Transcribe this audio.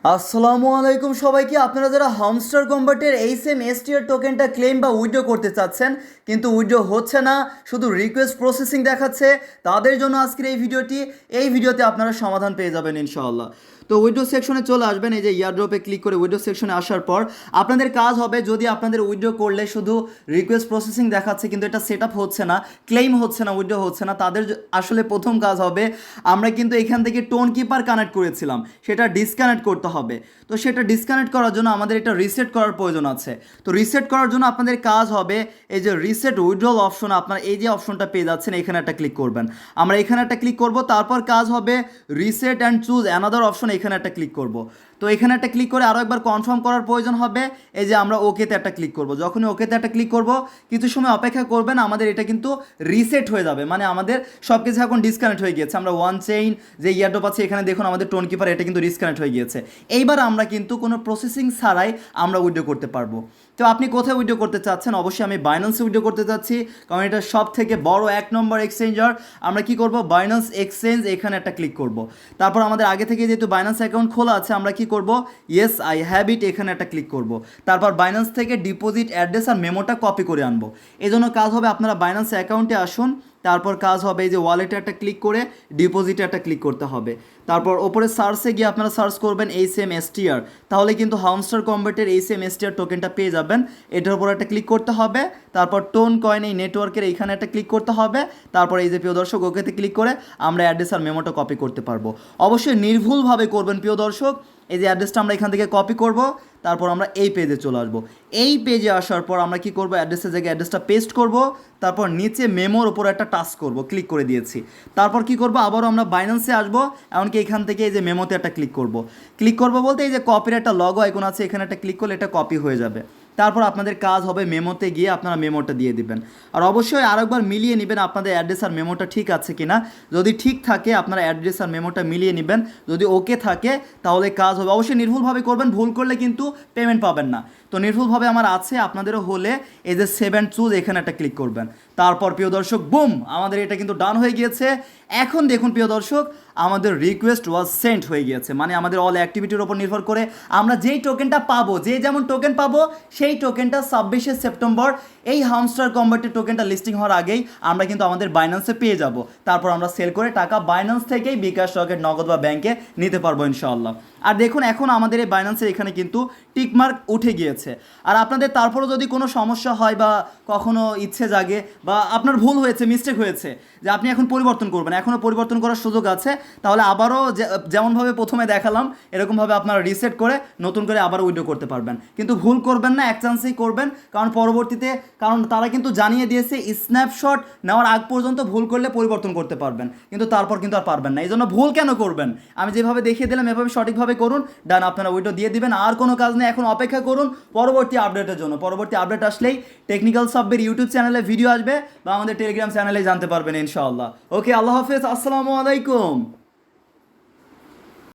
আসসালামু আলাইকুম সবাইকে। আপনারা যারা হামস্টার কম্বাটের HMSTR টোকেনটা ক্লেম বা উইথড্র করতে চাচ্ছেন কিন্তু উইথড্র হচ্ছে না, শুধু রিকোয়েস্ট প্রসেসিং দেখাচ্ছে, তাদের জন্য আজকের এই ভিডিওটি। এই ভিডিওতে আপনারা সমাধান পেয়ে যাবেন ইনশাআল্লাহ। তো উইথড্র সেকশনে চলে আসবেন, এই যে ইয়ারড্রপে ক্লিক করে উইথড্র সেকশনে আসার পর আপনাদের কাজ হবে, যদি আপনাদের উইথড্র করলে শুধু রিকোয়েস্ট প্রসেসিং দেখাচ্ছে কিন্তু এটা সেট আপ হচ্ছে না, ক্লেম হচ্ছে না, উইথড্র হচ্ছে না, তাদের আসলে প্রথম কাজ হবে, আমরা কিন্তু এখান থেকে টোন কিপার কানেক্ট করেছিলাম, সেটা ডিসকানেক্ট করতে হবে। তো সেটা ডিসকানেক্ট করার জন্য আমাদের এটা রিসেট করার প্রয়োজন আছে। তো রিসেট করার জন্য আপনাদের কাজ হবে, এই যে রিসেট উইথড্রল অপশন, আপনারা এই যে অপশনটা পেয়ে যাচ্ছেন, এখানে একটা ক্লিক করবেন। আমরা এখানে একটা ক্লিক করব, তারপর কাজ হবে reset and choose another option, এখানে একটা ক্লিক করব। তো এখানে একটা ক্লিক করে আরও একবার কনফার্ম করার প্রয়োজন হবে, এই যে আমরা ওকেতে একটা ক্লিক করব। যখনই ওকেতে একটা ক্লিক করব, কিছু সময় অপেক্ষা করবেন, আমাদের এটা কিন্তু রিসেট হয়ে যাবে, মানে আমাদের সব কিছু এখন ডিসকানেক্ট হয়ে গিয়েছে। আমরা ওয়ান চেইন যে ইয়ারড্রপ আছে এখানে দেখুন আমাদের টোন কিপার এটা কিন্তু ডিসকানেক্ট হয়ে গিয়েছে। এইবার আমরা কিন্তু কোনো প্রসেসিং ছাড়াই আমরা উইথড্র করতে পারবো। তো আপনি কোথায় উইথড্র করতে চাচ্ছেন? অবশ্যই আমি বাইন্যান্সে উইথড্র করতে চাচ্ছি, কারণ এটা সব থেকে বড় এক নম্বর এক্সচেঞ্জার। আমরা কি করব, বাইন্যান্স এক্সচেঞ্জ এখানে একটা ক্লিক করব। তারপর আমাদের আগে থেকে যেহেতু বাইন্যান্স অ্যাকাউন্ট খোলা আছে, আমরা কি করব, ইয়েস আই হ্যাভ ইট এখানে একটা ক্লিক করব। তারপর বাইন্যান্স থেকে ডিপোজিট অ্যাড্রেস আর মেমোটা কপি করে আনবো। এই জন্য কাজ হবে, আপনারা বাইন্যান্স অ্যাকাউন্টে আসুন, তারপর কাজ হবে এই যে ওয়ালেটে একটা ক্লিক করে ডিপোজিটে একটা ক্লিক করতে হবে। তারপর ওপরে সার্চে গিয়ে আপনারা সার্চ করবেন HMSTR, তাহলে কিন্তু হামস্টার কম্বাটের HMSTR টোকেনটা পেয়ে যাবেন। এটার উপর একটা ক্লিক করতে হবে, তারপর টোন কয়েন এই নেটওয়ার্কের এইখানে একটা ক্লিক করতে হবে। তারপর এই যে প্রিয় দর্শক ওকেতে ক্লিক করে আমরা অ্যাড্রেস আর মেমোটা কপি করতে পারবো। অবশ্যই নির্ভুলভাবে করবেন প্রিয় দর্শক। এই যে অ্যাড্রেসটা আমরা এখান থেকে কপি করব, তারপর আমরা এই পেজে চলে আসবো। এই পেজে আসার পর আমরা কি করব, অ্যাড্রেসের জায়গায় অ্যাড্রেসটা পেস্ট করব, তারপর নিচে মেমোর ওপর একটা টাচ করব, ক্লিক করে দিয়েছি। তারপর কি করব, আবারও আমরা বাইন্যান্সে আসবো, এমনকি এখান থেকে এই যে মেমোতে একটা ক্লিক করব। ক্লিক করব বলতে এই যে কপির একটা লগো আইকন আছে, এখানে একটা ক্লিক করলে এটা কপি হয়ে যাবে। তারপর আপনাদের কাজ হবে মেমোতে গিয়ে আপনারা মেমোটা দিয়ে দিবেন। আর অবশ্যই আরেকবার মিলিয়ে নেবেন আপনাদের অ্যাড্রেস আর মেমোটা ঠিক আছে কিনা। যদি ঠিক থাকে আপনারা অ্যাড্রেস আর মেমোটা মিলিয়ে নেবেন, যদি ওকে থাকে তাহলে কাজ হবে। অবশ্যই নির্ভুলভাবে করবেন, ভুল করলে কিন্তু পেমেন্ট পাবেন না। তো নির্ভুলভাবে আমার আছে, আপনাদেরও হলে এই যে সেভ অ্যান্ড চুজ এখানে একটা ক্লিক করবেন। তারপর প্রিয় দর্শক বুম, আমাদের এটা কিন্তু ডান হয়ে গিয়েছে। এখন দেখুন প্রিয় দর্শক, আমাদের রিকোয়েস্ট ওয়াজ সেন্ট হয়ে গিয়েছে, মানে আমাদের অল অ্যাক্টিভিটির ওপর নির্ভর করে আমরা যেই টোকেনটা পাবো, যে যেমন টোকেন পাবো সেই টোকেনটা 26শে সেপ্টেম্বর এই হামস্টার কম্বাটের টোকেনটা লিস্টিং হওয়ার আগেই আমরা কিন্তু আমাদের বাইন্যান্সে পেয়ে যাব। তারপর আমরা সেল করে টাকা বাইন্যান্স থেকেই বিকাশ, রকেট, নগদ বা ব্যাংকে নিতে পারবো ইনশাআল্লাহ। আর দেখুন এখন আমাদের এই বাইন্যান্সের এখানে কিন্তু টিকমার্ক উঠে গিয়েছে। আর আপনাদের তারপরও যদি কোনো সমস্যা হয় বা কখনো ইচ্ছে জাগে বা আপনার ভুল হয়েছে, মিস্টেক হয়েছে, যে আপনি এখন পরিবর্তন করবেন, এখনও পরিবর্তন করার সুযোগ আছে, তাহলে আবারও যেমনভাবে প্রথমে দেখালাম এরকমভাবে আপনারা রিসেট করে নতুন করে আবার উইথড্র করতে পারবেন। কিন্তু ভুল করবেন না, এক চান্সেই করবেন, কারণ পরবর্তীতে, কারণ তারা কিন্তু জানিয়ে দিয়েছে স্ন্যাপশট নেওয়ার আগ পর্যন্ত ভুল করলে পরিবর্তন করতে পারবেন, কিন্তু তারপর কিন্তু আর পারবেন না। এই জন্য ভুল কেন করবেন, আমি যেভাবে দেখিয়ে দিলাম এভাবে সঠিকভাবে করুন, ডান আপনারা উইথড্র দিয়ে দিবেন। আর কোনো কাজ নেই, এখন অপেক্ষা করুন পরবর্তী আপডেটের জন্য। পরবর্তী আপডেট আসলেই টেকনিক্যাল সাব্বির ইউটিউব চ্যানেলে ভিডিও আসবে বা আমাদের টেলিগ্রাম চ্যানেলে জানতে পারবেন ইনশাআল্লাহ। ওকে, আল্লাহ হাফেজ, আসসালামু আলাইকুম।